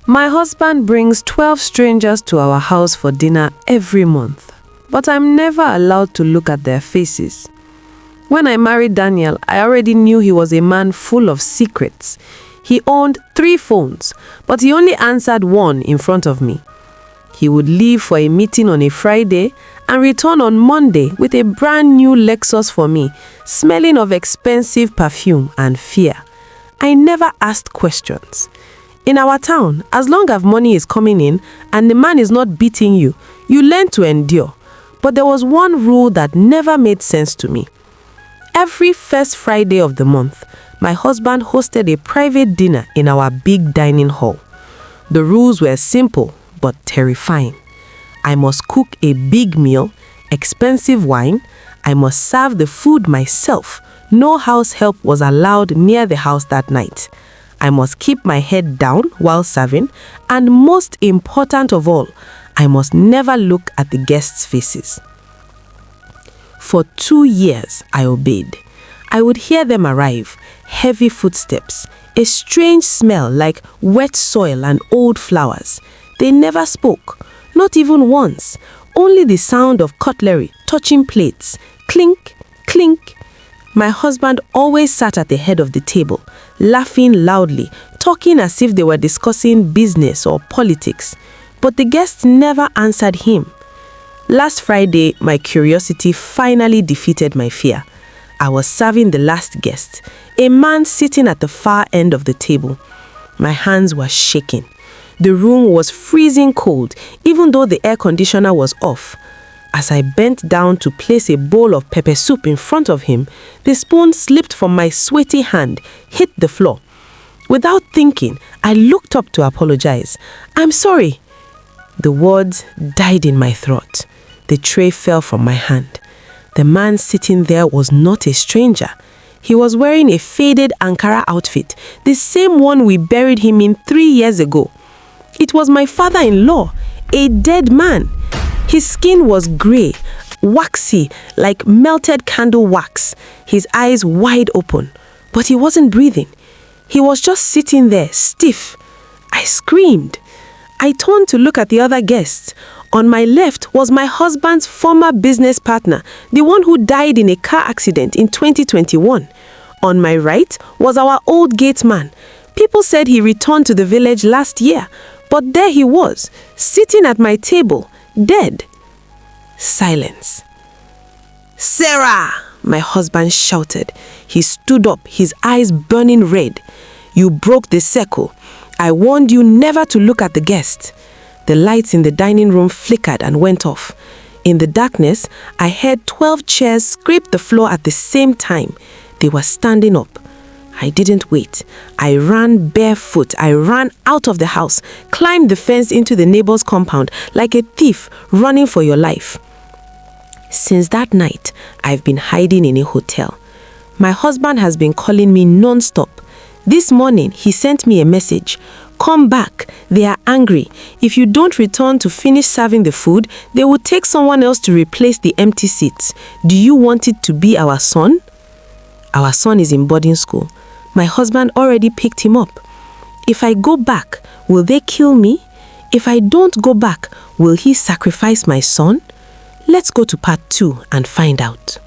My husband brings 12 strangers to our house for dinner every month, but I'm never allowed to look at their faces. When I married Daniel, I already knew he was a man full of secrets. He owned 3 phones, but he only answered one in front of me. He would leave for a meeting on a Friday and return on Monday with a brand new Lexus for me, smelling of expensive perfume and fear. I never asked questions. In our town, as long as money is coming in and the man is not beating you, you learn to endure. But there was one rule that never made sense to me. Every first Friday of the month, my husband hosted a private dinner in our big dining hall. The rules were simple but terrifying. I must cook a big meal, expensive wine. I must serve the food myself. No house help was allowed near the house that night. I must keep my head down while serving, and most important of all, I must never look at the guests' faces. For 2 years, I obeyed. I would hear them arrive, heavy footsteps, a strange smell like wet soil and old flowers. They never spoke, not even once, only the sound of cutlery touching plates, clink, clink. My husband always sat at the head of the table, laughing loudly, talking as if they were discussing business or politics. But the guests never answered him. Last Friday, my curiosity finally defeated my fear. I was serving the last guest, a man sitting at the far end of the table. My hands were shaking. The room was freezing cold, even though the air conditioner was off. As I bent down to place a bowl of pepper soup in front of him, the spoon slipped from my sweaty hand, hit the floor. Without thinking, I looked up to apologize. "I'm sorry." The words died in my throat. The tray fell from my hand. The man sitting there was not a stranger. He was wearing a faded Ankara outfit, the same one we buried him in 3 years ago. It was my father-in-law, a dead man. His skin was gray, waxy, like melted candle wax, his eyes wide open. But he wasn't breathing. He was just sitting there, stiff. I screamed. I turned to look at the other guests. On my left was my husband's former business partner, the one who died in a car accident in 2021. On my right was our old gate man. People said he returned to the village last year, but there he was, sitting at my table, dead. Silence. "Sarah!" my husband shouted. He stood up, his eyes burning red. "You broke the circle. I warned you never to look at the guest." The lights in the dining room flickered and went off. In the darkness, I heard 12 chairs scrape the floor at the same time. They were standing up. I didn't wait. I ran barefoot. I ran out of the house, climbed the fence into the neighbor's compound like a thief running for your life. Since that night, I've been hiding in a hotel. My husband has been calling me non-stop. This morning, he sent me a message. "Come back. They are angry. If you don't return to finish serving the food, they will take someone else to replace the empty seats. Do you want it to be our son?" Our son is in boarding school. My husband already picked him up. If I go back, will they kill me? If I don't go back, will he sacrifice my son? Let's go to part 2 and find out.